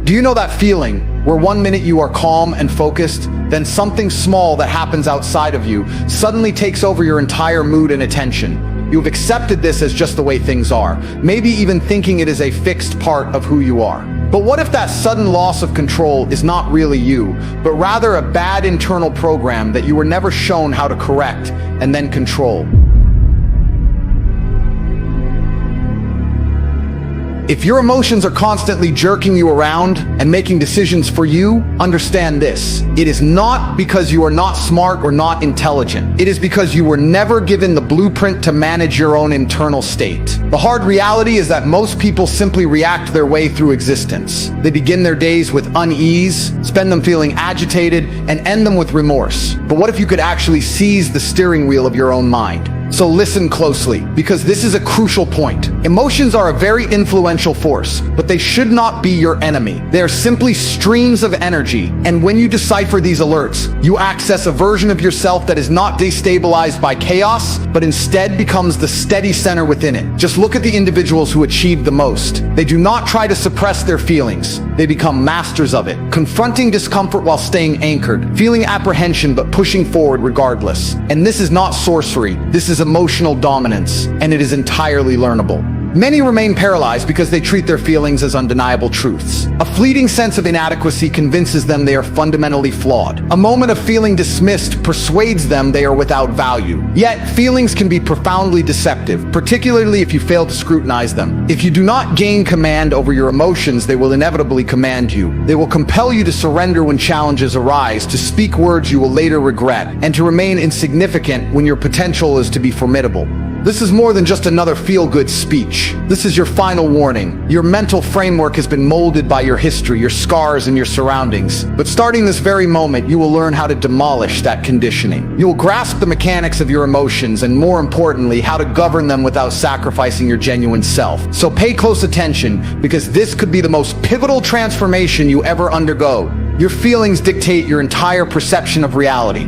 Do you know that feeling where one minute you are calm and focused, then something small that happens outside of you suddenly takes over your entire mood and attention? You've accepted this as just the way things are, maybe even thinking it is a fixed part of who you are. But what if that sudden loss of control is not really you, but rather a bad internal program that you were never shown how to correct and then control? If your emotions are constantly jerking you around and making decisions for you, understand this. It is not because you are not smart or not intelligent. It is because you were never given the blueprint to manage your own internal state. The hard reality is that most people simply react their way through existence. They begin their days with unease, spend them feeling agitated, and end them with remorse. But what if you could actually seize the steering wheel of your own mind? So listen closely, because this is a crucial point. Emotions are a very influential force, but they should not be your enemy. They are simply streams of energy, and when you decipher these alerts, you access a version of yourself that is not destabilized by chaos, but instead becomes the steady center within it. Just look at the individuals who achieve the most. They do not try to suppress their feelings. They become masters of it, confronting discomfort while staying anchored, feeling apprehension but pushing forward regardless. And this is not sorcery. This is emotional dominance, and it is entirely learnable. Many remain paralyzed because they treat their feelings as undeniable truths. A fleeting sense of inadequacy convinces them they are fundamentally flawed. A moment of feeling dismissed persuades them they are without value. Yet, feelings can be profoundly deceptive, particularly if you fail to scrutinize them. If you do not gain command over your emotions, they will inevitably command you. They will compel you to surrender when challenges arise, to speak words you will later regret, and to remain insignificant when your potential is to be formidable. This is more than just another feel-good speech. This is your final warning. Your mental framework has been molded by your history, your scars, and your surroundings. But starting this very moment, you will learn how to demolish that conditioning. You will grasp the mechanics of your emotions, and more importantly, how to govern them without sacrificing your genuine self. So pay close attention, because this could be the most pivotal transformation you ever undergo. Your feelings dictate your entire perception of reality.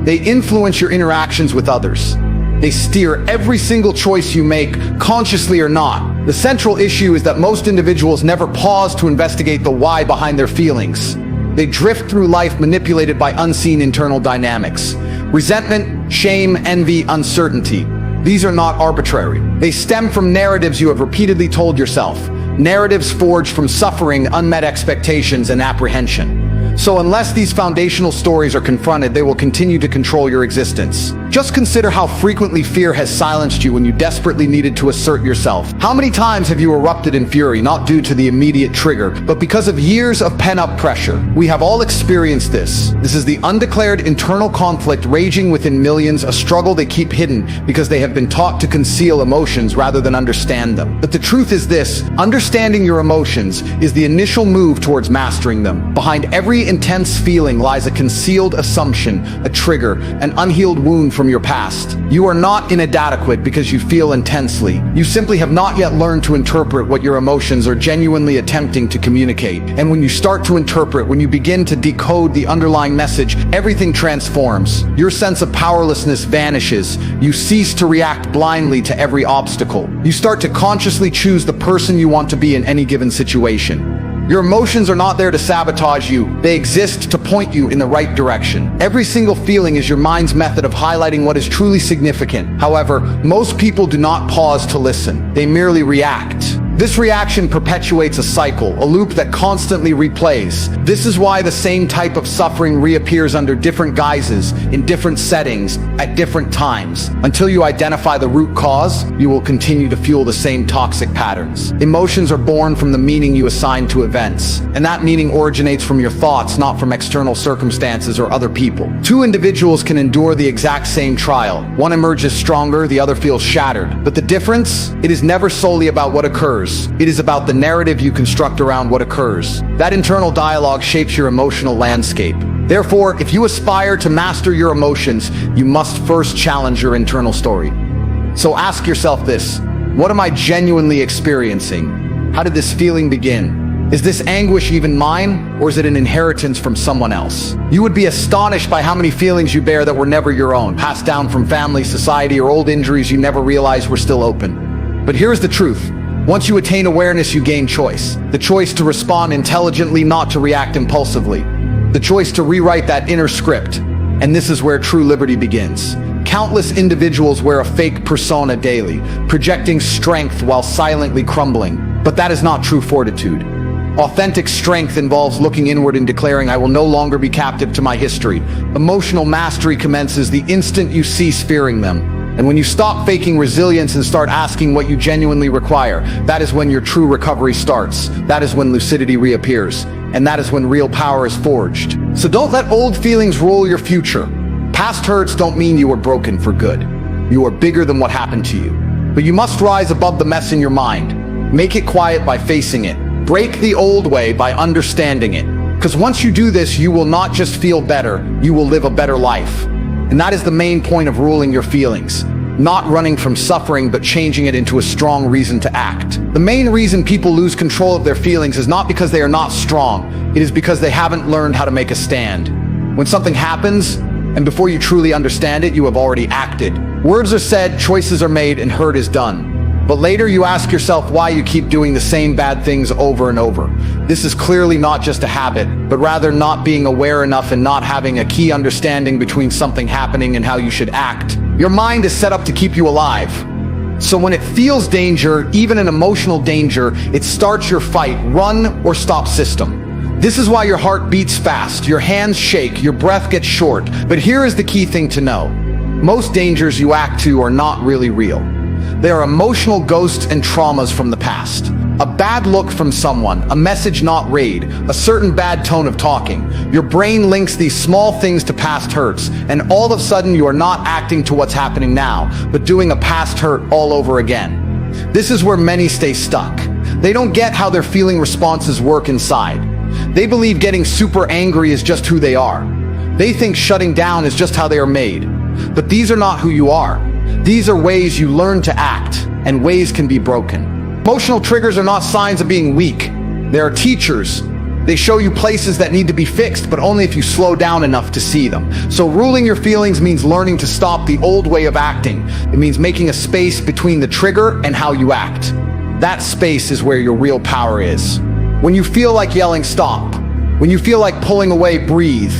They influence your interactions with others. They steer every single choice you make, consciously or not. The central issue is that most individuals never pause to investigate the why behind their feelings. They drift through life manipulated by unseen internal dynamics. Resentment, shame, envy, uncertainty. These are not arbitrary. They stem from narratives you have repeatedly told yourself. Narratives forged from suffering, unmet expectations, and apprehension. So unless these foundational stories are confronted, they will continue to control your existence. Just consider how frequently fear has silenced you when you desperately needed to assert yourself. How many times have you erupted in fury, not due to the immediate trigger, but because of years of pent-up pressure? We have all experienced this. This is the undeclared internal conflict raging within millions, a struggle they keep hidden because they have been taught to conceal emotions rather than understand them. But the truth is this: understanding your emotions is the initial move towards mastering them. Behind every intense feeling lies a concealed assumption, a trigger, an unhealed wound from your past. You are not inadequate because you feel intensely. You simply have not yet learned to interpret what your emotions are genuinely attempting to communicate. And when you start to interpret, when you begin to decode the underlying message, everything transforms. Your sense of powerlessness vanishes. You cease to react blindly to every obstacle. You start to consciously choose the person you want to be in any given situation. Your emotions are not there to sabotage you. They exist to point you in the right direction. Every single feeling is your mind's method of highlighting what is truly significant. However, most people do not pause to listen. They merely react. This reaction perpetuates a cycle, a loop that constantly replays. This is why the same type of suffering reappears under different guises, in different settings, at different times. Until you identify the root cause, you will continue to fuel the same toxic patterns. Emotions are born from the meaning you assign to events, and that meaning originates from your thoughts, not from external circumstances or other people. Two individuals can endure the exact same trial. One emerges stronger, the other feels shattered. But the difference? It is never solely about what occurs. It is about the narrative you construct around what occurs. That internal dialogue shapes your emotional landscape. Therefore, if you aspire to master your emotions, you must first challenge your internal story. So ask yourself this: what am I genuinely experiencing? How did this feeling begin? Is this anguish even mine, or is it an inheritance from someone else? You would be astonished by how many feelings you bear that were never your own, passed down from family, society, or old injuries you never realized were still open. But here's the truth. Once you attain awareness, you gain choice. The choice to respond intelligently, not to react impulsively. The choice to rewrite that inner script. And this is where true liberty begins. Countless individuals wear a fake persona daily, projecting strength while silently crumbling. But that is not true fortitude. Authentic strength involves looking inward and declaring, "I will no longer be captive to my history." Emotional mastery commences the instant you cease fearing them. And when you stop faking resilience and start asking what you genuinely require, that is when your true recovery starts. That is when lucidity reappears. And that is when real power is forged. So don't let old feelings rule your future. Past hurts don't mean you were broken for good. You are bigger than what happened to you. But you must rise above the mess in your mind. Make it quiet by facing it. Break the old way by understanding it. Because once you do this, you will not just feel better, you will live a better life. And that is the main point of ruling your feelings. Not running from suffering, but changing it into a strong reason to act. The main reason people lose control of their feelings is not because they are not strong. It is because they haven't learned how to make a stand. When something happens, and before you truly understand it, you have already acted. Words are said, choices are made, and hurt is done. But later you ask yourself why you keep doing the same bad things over and over. This is clearly not just a habit, but rather not being aware enough and not having a key understanding between something happening and how you should act. Your mind is set up to keep you alive. So when it feels danger, even an emotional danger, it starts your fight, run or stop system. This is why your heart beats fast, your hands shake, your breath gets short. But here is the key thing to know. Most dangers you act to are not really real. They are emotional ghosts and traumas from the past. A bad look from someone, a message not read, a certain bad tone of talking. Your brain links these small things to past hurts, and all of a sudden you are not acting to what's happening now, but doing a past hurt all over again. This is where many stay stuck. They don't get how their feeling responses work inside. They believe getting super angry is just who they are. They think shutting down is just how they are made. But these are not who you are. These are ways you learn to act, and ways can be broken. Emotional triggers are not signs of being weak. They are teachers. They show you places that need to be fixed, but only if you slow down enough to see them. So ruling your feelings means learning to stop the old way of acting. It means making a space between the trigger and how you act. That space is where your real power is. When you feel like yelling, stop. When you feel like pulling away, breathe.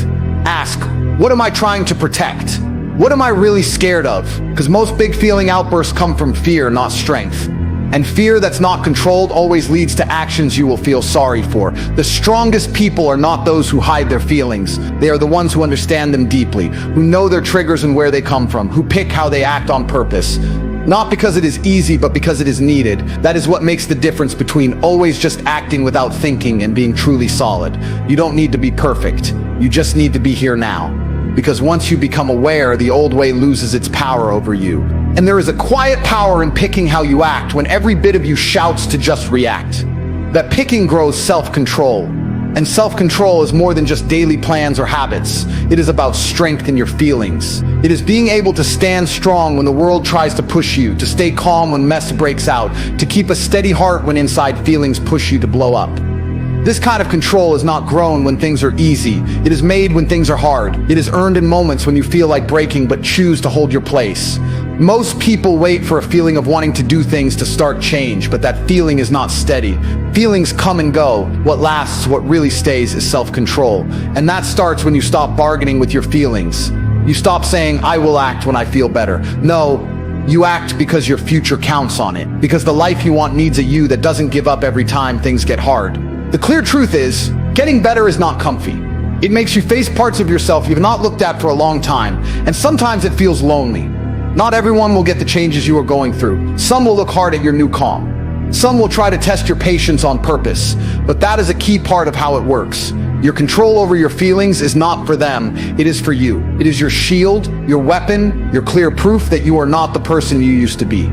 Ask, what am I trying to protect? What am I really scared of? Because most big feeling outbursts come from fear, not strength. And fear that's not controlled always leads to actions you will feel sorry for. The strongest people are not those who hide their feelings. They are the ones who understand them deeply, who know their triggers and where they come from, who pick how they act on purpose. Not because it is easy, but because it is needed. That is what makes the difference between always just acting without thinking and being truly solid. You don't need to be perfect. You just need to be here now. Because once you become aware, the old way loses its power over you. And there is a quiet power in picking how you act when every bit of you shouts to just react. That picking grows self-control. And self-control is more than just daily plans or habits. It is about strength in your feelings. It is being able to stand strong when the world tries to push you, to stay calm when mess breaks out, to keep a steady heart when inside feelings push you to blow up. This kind of control is not grown when things are easy. It is made when things are hard. It is earned in moments when you feel like breaking but choose to hold your place. Most people wait for a feeling of wanting to do things to start change, but that feeling is not steady. Feelings come and go. What lasts, what really stays, is self-control. And that starts when you stop bargaining with your feelings. You stop saying, I will act when I feel better. No, you act because your future counts on it. Because the life you want needs a you that doesn't give up every time things get hard. The clear truth is, getting better is not comfy. It makes you face parts of yourself you've not looked at for a long time, and sometimes it feels lonely. Not everyone will get the changes you are going through. Some will look hard at your new calm. Some will try to test your patience on purpose, but that is a key part of how it works. Your control over your feelings is not for them, it is for you. It is your shield, your weapon, your clear proof that you are not the person you used to be.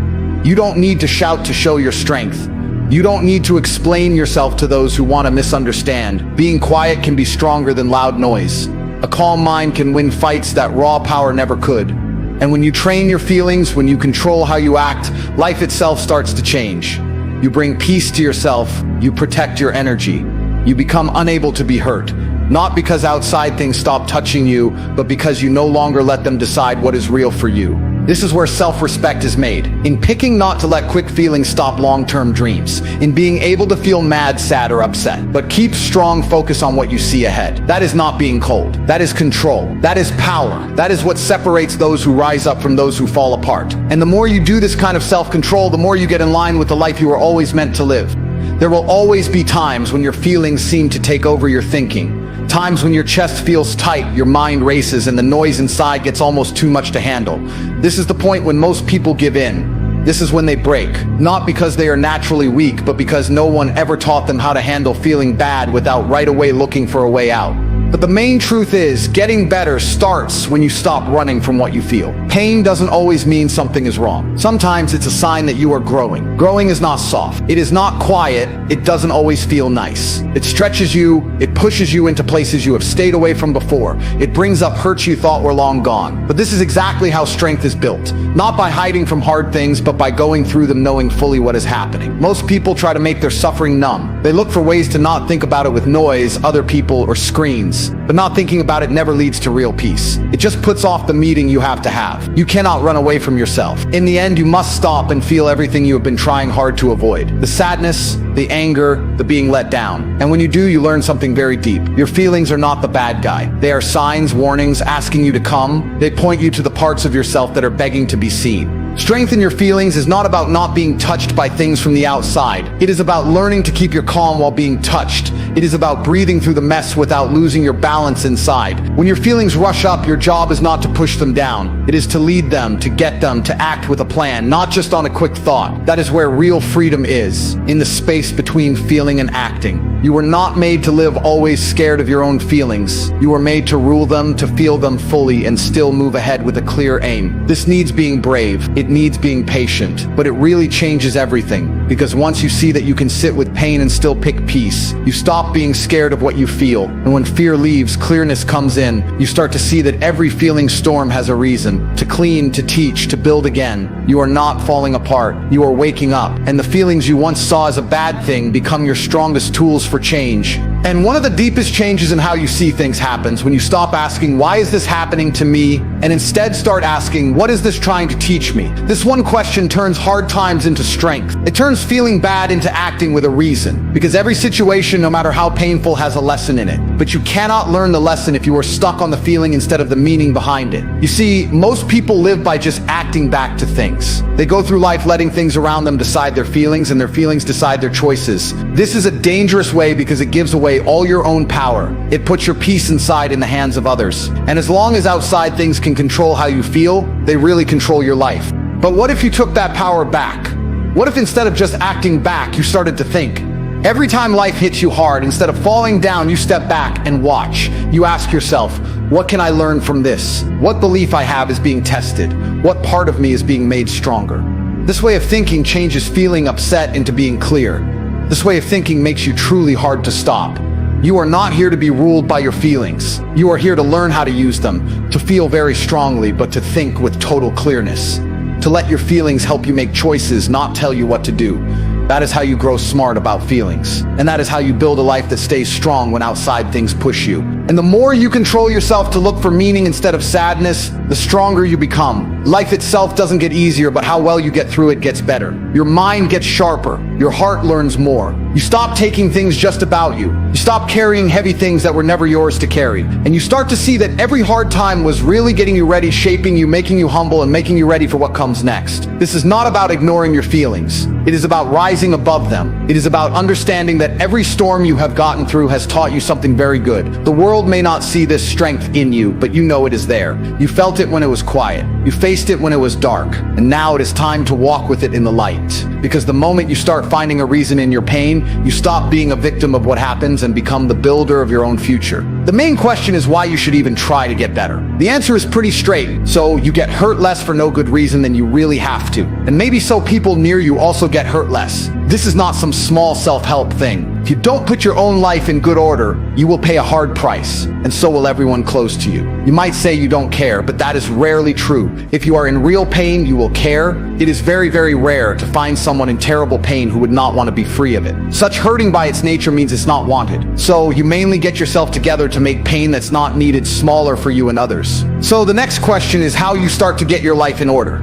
You don't need to shout to show your strength. You don't need to explain yourself to those who want to misunderstand. Being quiet can be stronger than loud noise. A calm mind can win fights that raw power never could. And when you train your feelings, when you control how you act, life itself starts to change. You bring peace to yourself, you protect your energy. You become unable to be hurt. Not because outside things stop touching you, but because you no longer let them decide what is real for you. This is where self-respect is made. In picking not to let quick feelings stop long-term dreams. In being able to feel mad, sad, or upset. But keep strong focus on what you see ahead. That is not being cold. That is control. That is power. That is what separates those who rise up from those who fall apart. And the more you do this kind of self-control, the more you get in line with the life you were always meant to live. There will always be times when your feelings seem to take over your thinking. Times when your chest feels tight, your mind races, and the noise inside gets almost too much to handle. This is the point when most people give in. This is when they break. Not because they are naturally weak, but because no one ever taught them how to handle feeling bad without right away looking for a way out. But the main truth is, getting better starts when you stop running from what you feel. Pain doesn't always mean something is wrong. Sometimes it's a sign that you are growing. Growing is not soft. It is not quiet. It doesn't always feel nice. It stretches you. It pushes you into places you have stayed away from before. It brings up hurts you thought were long gone. But this is exactly how strength is built. Not by hiding from hard things, but by going through them knowing fully what is happening. Most people try to make their suffering numb. They look for ways to not think about it with noise, other people, or screens. But not thinking about it never leads to real peace. It just puts off the meeting you have to have. You cannot run away from yourself. In the end, you must stop and feel everything you have been trying hard to avoid. The sadness, the anger, the being let down. And when you do, you learn something very deep. Your feelings are not the bad guy. They are signs, warnings, asking you to come. They point you to the parts of yourself that are begging to be seen. Strength in your feelings is not about not being touched by things from the outside. It is about learning to keep your calm while being touched. It is about breathing through the mess without losing your balance inside. When your feelings rush up, your job is not to push them down. It is to lead them, to get them, to act with a plan, not just on a quick thought. That is where real freedom is, in the space between feeling and acting. You were not made to live always scared of your own feelings. You were made to rule them, to feel them fully, and still move ahead with a clear aim. This needs being brave. It needs being patient. But it really changes everything. Because once you see that you can sit with pain and still pick peace, you stop being scared of what you feel. And when fear leaves, clearness comes in. You start to see that every feeling storm has a reason. To clean, to teach, to build again. You are not falling apart. You are waking up. And the feelings you once saw as a bad thing become your strongest tools for change. And one of the deepest changes in how you see things happens when you stop asking, why is this happening to me? And instead start asking, what is this trying to teach me? This one question turns hard times into strength. It turns feeling bad into acting with a reason. Because every situation, no matter how painful, has a lesson in it. But you cannot learn the lesson if you are stuck on the feeling instead of the meaning behind it. You see, most people live by just acting back to things. They go through life letting things around them decide their feelings, and their feelings decide their choices. This is a dangerous way because it gives away all your own power. It puts your peace inside in the hands of others. And as long as outside things can control how you feel, they really control your life. But what if you took that power back? What if instead of just acting back, you started to think? Every time life hits you hard, instead of falling down, you step back and watch. You ask yourself, what can I learn from this? What belief I have is being tested? What part of me is being made stronger? This way of thinking changes feeling upset into being clear. This way of thinking makes you truly hard to stop. You are not here to be ruled by your feelings. You are here to learn how to use them, to feel very strongly, but to think with total clearness. To let your feelings help you make choices, not tell you what to do. That is how you grow smart about feelings. And that is how you build a life that stays strong when outside things push you. And the more you control yourself to look for meaning instead of sadness, the stronger you become. Life itself doesn't get easier, but how well you get through it gets better. Your mind gets sharper. Your heart learns more. You stop taking things just about you. You stop carrying heavy things that were never yours to carry. And you start to see that every hard time was really getting you ready, shaping you, making you humble, and making you ready for what comes next. This is not about ignoring your feelings. It is about rising above them. It is about understanding that every storm you have gotten through has taught you something very good. The world may not see this strength in you, but you know it is there. You felt it when it was quiet. You faced it when it was dark. And now it is time to walk with it in the light. Because the moment you start finding a reason in your pain, you stop being a victim of what happens and become the builder of your own future. The main question is why you should even try to get better. The answer is pretty straight. So you get hurt less for no good reason than you really have to. And maybe so people near you also get hurt less. This is not some small self-help thing. If you don't put your own life in good order, you will pay a hard price, and so will everyone close to you. You might say you don't care, but that is rarely true. If you are in real pain, you will care. It is very, very rare to find someone someone in terrible pain who would not want to be free of it. Such hurting by its nature means it's not wanted. So you mainly get yourself together to make pain that's not needed smaller for you and others. So the next question is how you start to get your life in order.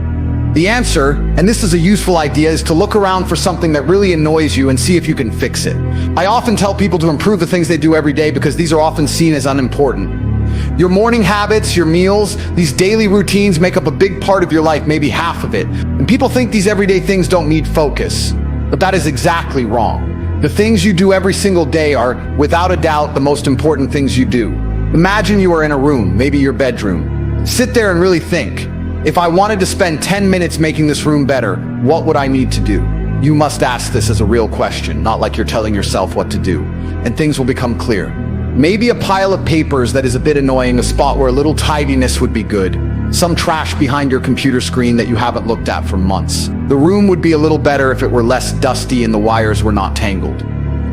The answer, and this is a useful idea, is to look around for something that really annoys you and see if you can fix it. I often tell people to improve the things they do every day because these are often seen as unimportant. Your morning habits, your meals, these daily routines make up a big part of your life, maybe half of it. And people think these everyday things don't need focus, but that is exactly wrong. The things you do every single day are, without a doubt, the most important things you do. Imagine you are in a room, maybe your bedroom. Sit there and really think. If I wanted to spend 10 minutes making this room better, what would I need to do? You must ask this as a real question, not like you're telling yourself what to do, and things will become clear. Maybe a pile of papers that is a bit annoying, a spot where a little tidiness would be good, some trash behind your computer screen that you haven't looked at for months. The room would be a little better if it were less dusty and the wires were not tangled.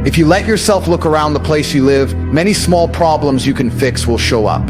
If you let yourself look around the place you live, many small problems you can fix will show up.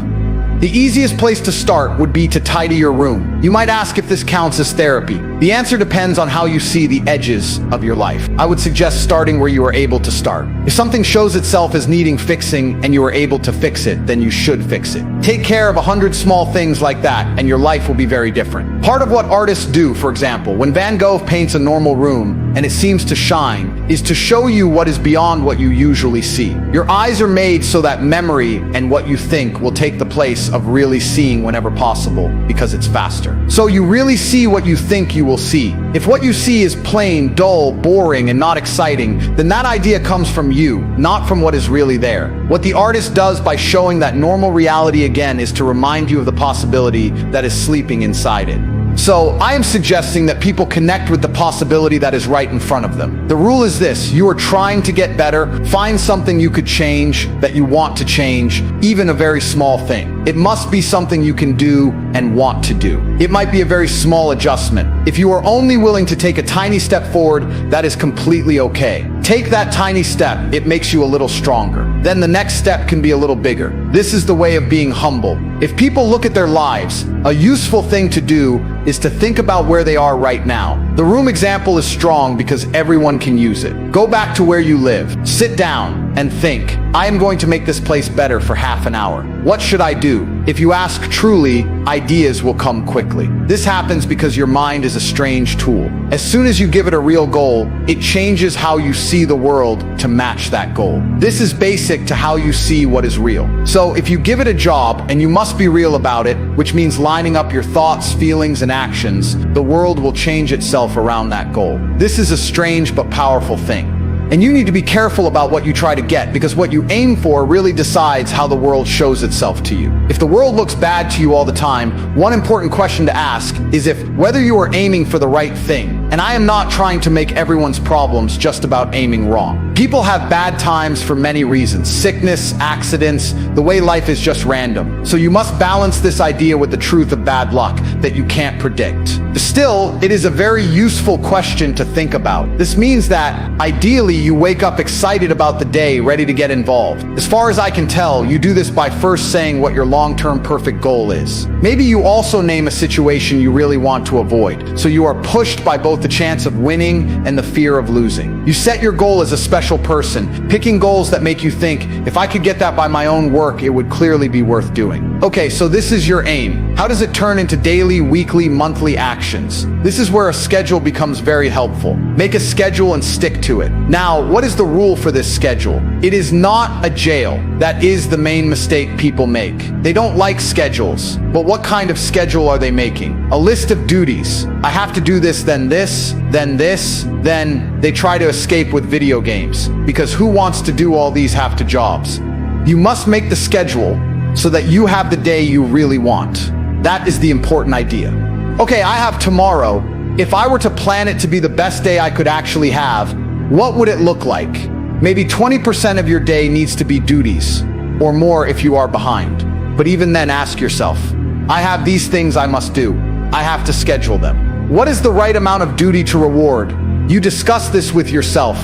The easiest place to start would be to tidy your room. You might ask if this counts as therapy. The answer depends on how you see the edges of your life. I would suggest starting where you are able to start. If something shows itself as needing fixing and you are able to fix it, then you should fix it. Take care of 100 small things like that and your life will be very different. Part of what artists do, for example, when Van Gogh paints a normal room and it seems to shine, is to show you what is beyond what you usually see. Your eyes are made so that memory and what you think will take the place of really seeing whenever possible, because it's faster. So you really see what you think you will see. If what you see is plain, dull, boring, and not exciting, then that idea comes from you, not from what is really there. What the artist does by showing that normal reality again is to remind you of the possibility that is sleeping inside it. So I am suggesting that people connect with the possibility that is right in front of them. The rule is this: you are trying to get better, find something you could change, that you want to change, even a very small thing. It must be something you can do and want to do. It might be a very small adjustment. If you are only willing to take a tiny step forward, that is completely okay. Take that tiny step, it makes you a little stronger. Then the next step can be a little bigger. This is the way of being humble. If people look at their lives, a useful thing to do is to think about where they are right now. The room example is strong because everyone can use it. Go back to where you live, sit down, and think, I am going to make this place better for half an hour. What should I do? If you ask truly, ideas will come quickly. This happens because your mind is a strange tool. As soon as you give it a real goal, it changes how you see the world to match that goal. This is basic to how you see what is real. So if you give it a job, and you must be real about it, which means lining up your thoughts, feelings, and actions, the world will change itself around that goal. This is a strange but powerful thing. And you need to be careful about what you try to get, because what you aim for really decides how the world shows itself to you. If the world looks bad to you all the time, one important question to ask is if whether you are aiming for the right thing. And I am not trying to make everyone's problems just about aiming wrong. People have bad times for many reasons: sickness, accidents, the way life is just random. So you must balance this idea with the truth of bad luck that you can't predict. Still, it is a very useful question to think about. This means that, ideally, you wake up excited about the day, ready to get involved. As far as I can tell, you do this by first saying what your long-term perfect goal is. Maybe you also name a situation you really want to avoid, so you are pushed by both the chance of winning and the fear of losing. You set your goal as a special person, picking goals that make you think, if I could get that by my own work, it would clearly be worth doing. Okay, so this is your aim. How does it turn into daily, weekly, monthly actions? This is where a schedule becomes very helpful. Make a schedule and stick to it. Now, what is the rule for this schedule? It is not a jail. That is the main mistake people make. They don't like schedules. But what kind of schedule are they making? A list of duties. I have to do this, then this, then this, then they try to escape with video games. Because who wants to do all these have to jobs? You must make the schedule so that you have the day you really want. That is the important idea. Okay, I have tomorrow. If I were to plan it to be the best day I could actually have, what would it look like? Maybe 20% of your day needs to be duties, or more if you are behind. But even then, ask yourself, I have these things I must do. I have to schedule them. What is the right amount of duty to reward? You discuss this with yourself,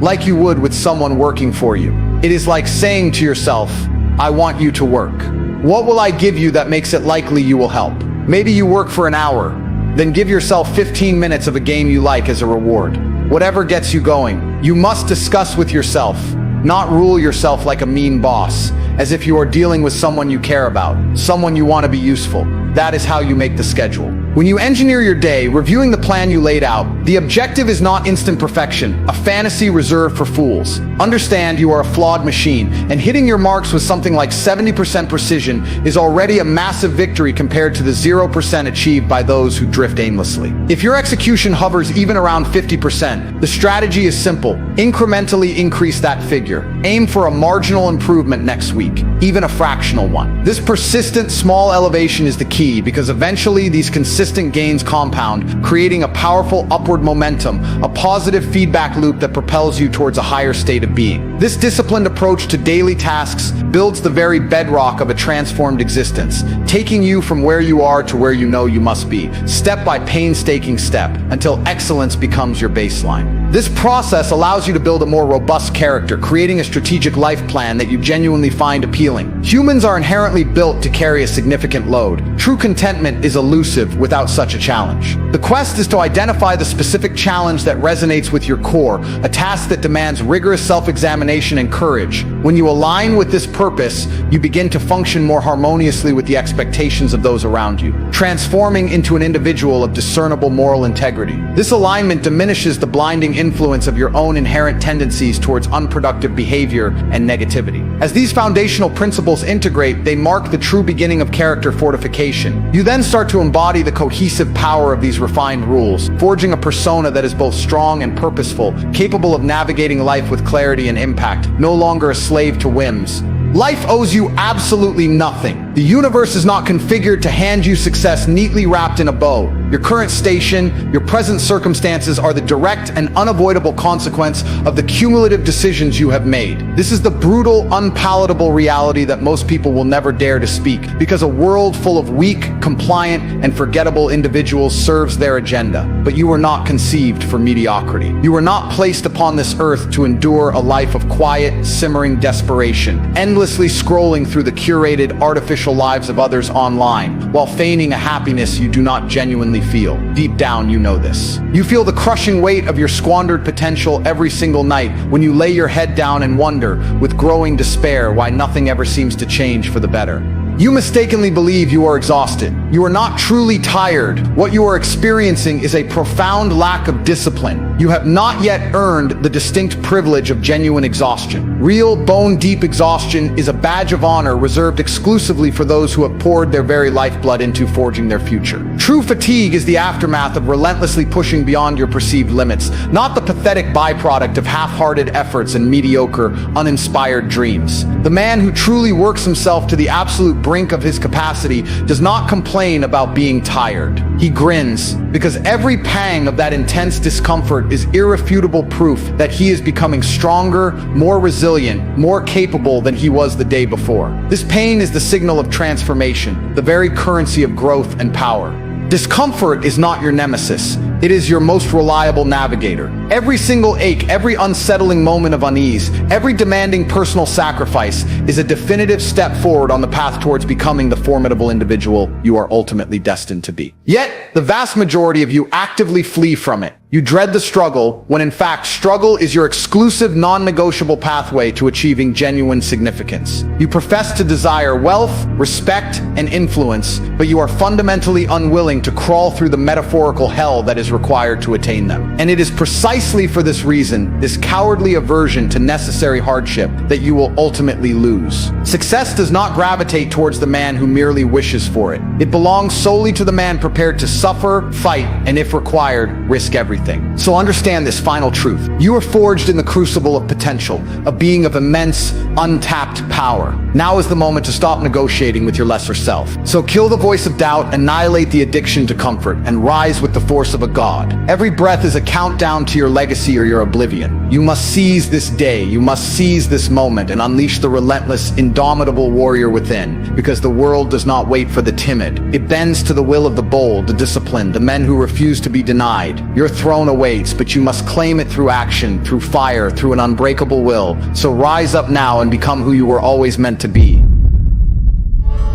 like you would with someone working for you. It is like saying to yourself, I want you to work. What will I give you that makes it likely you will help? Maybe you work for an hour, then give yourself 15 minutes of a game you like as a reward. whatever gets you going. You must discuss with yourself, not rule yourself like a mean boss, as if you are dealing with someone you care about, someone you want to be useful. That is how you make the schedule. When you engineer your day, reviewing the plan you laid out, the objective is not instant perfection, a fantasy reserved for fools. Understand you are a flawed machine, and hitting your marks with something like 70% precision is already a massive victory compared to the 0% achieved by those who drift aimlessly. If your execution hovers even around 50%, the strategy is simple. Incrementally increase that figure. Aim for a marginal improvement next week, even a fractional one. This persistent small elevation is the key, because eventually these consistent gains compound, creating a powerful upward momentum, a positive feedback loop that propels you towards a higher state of being. This disciplined approach to daily tasks builds the very bedrock of a transformed existence, taking you from where you are to where you know you must be, step by painstaking step, until excellence becomes your baseline. This process allows you to build a more robust character, creating a strategic life plan that you genuinely find appealing. Humans are inherently built to carry a significant load. True contentment is elusive without such a challenge. The quest is to identify the specific challenge that resonates with your core, a task that demands rigorous self-examination and courage. When you align with this purpose, you begin to function more harmoniously with the expectations of those around you, transforming into an individual of discernible moral integrity. This alignment diminishes the blinding influence of your own inherent tendencies towards unproductive behavior and negativity. As these foundational principles integrate, they mark the true beginning of character fortification. You then start to embody the cohesive power of these refined rules, forging a persona that is both strong and purposeful, capable of navigating life with clarity and impact, no longer a slave to whims. Life owes you absolutely nothing. The universe is not configured to hand you success neatly wrapped in a bow. Your current station, your present circumstances are the direct and unavoidable consequence of the cumulative decisions you have made. This is the brutal, unpalatable reality that most people will never dare to speak, because a world full of weak, compliant, and forgettable individuals serves their agenda. But you were not conceived for mediocrity. You were not placed upon this earth to endure a life of quiet, simmering desperation, endlessly scrolling through the curated, artificial lives of others online, while feigning a happiness you do not genuinely feel. Deep down, you know this. You feel the crushing weight of your squandered potential every single night when you lay your head down and wonder, with growing despair, why nothing ever seems to change for the better. You mistakenly believe you are exhausted. You are not truly tired. What you are experiencing is a profound lack of discipline. You have not yet earned the distinct privilege of genuine exhaustion. Real, bone-deep exhaustion is a badge of honor reserved exclusively for those who have poured their very lifeblood into forging their future. True fatigue is the aftermath of relentlessly pushing beyond your perceived limits, not the pathetic byproduct of half-hearted efforts and mediocre, uninspired dreams. The man who truly works himself to the absolute brink of his capacity does not complain about being tired. He grins, because every pang of that intense discomfort is irrefutable proof that he is becoming stronger, more resilient, more capable than he was the day before. This pain is the signal of transformation, the very currency of growth and power. Discomfort is not your nemesis. It is your most reliable navigator. Every single ache, every unsettling moment of unease, every demanding personal sacrifice is a definitive step forward on the path towards becoming the formidable individual you are ultimately destined to be. Yet, the vast majority of you actively flee from it. You dread the struggle, when in fact struggle is your exclusive, non-negotiable pathway to achieving genuine significance. You profess to desire wealth, respect, and influence, but you are fundamentally unwilling to crawl through the metaphorical hell that is required to attain them. And it is precisely for this reason, this cowardly aversion to necessary hardship, that you will ultimately lose. Success does not gravitate towards the man who merely wishes for it. It belongs solely to the man prepared to suffer, fight, and if required, risk everything. So understand this final truth. You are forged in the crucible of potential, a being of immense, untapped power. Now is the moment to stop negotiating with your lesser self. So kill the voice of doubt, annihilate the addiction to comfort, and rise with the force of a god. Every breath is a countdown to your legacy or your oblivion. You must seize this day, you must seize this moment, and unleash the relentless, indomitable warrior within, because the world does not wait for the timid. It bends to the will of the bold, the disciplined, the men who refuse to be denied. Your throne awaits, but you must claim it through action, through fire, through an unbreakable will. So rise up now and become who you were always meant to be.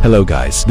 Hello guys, this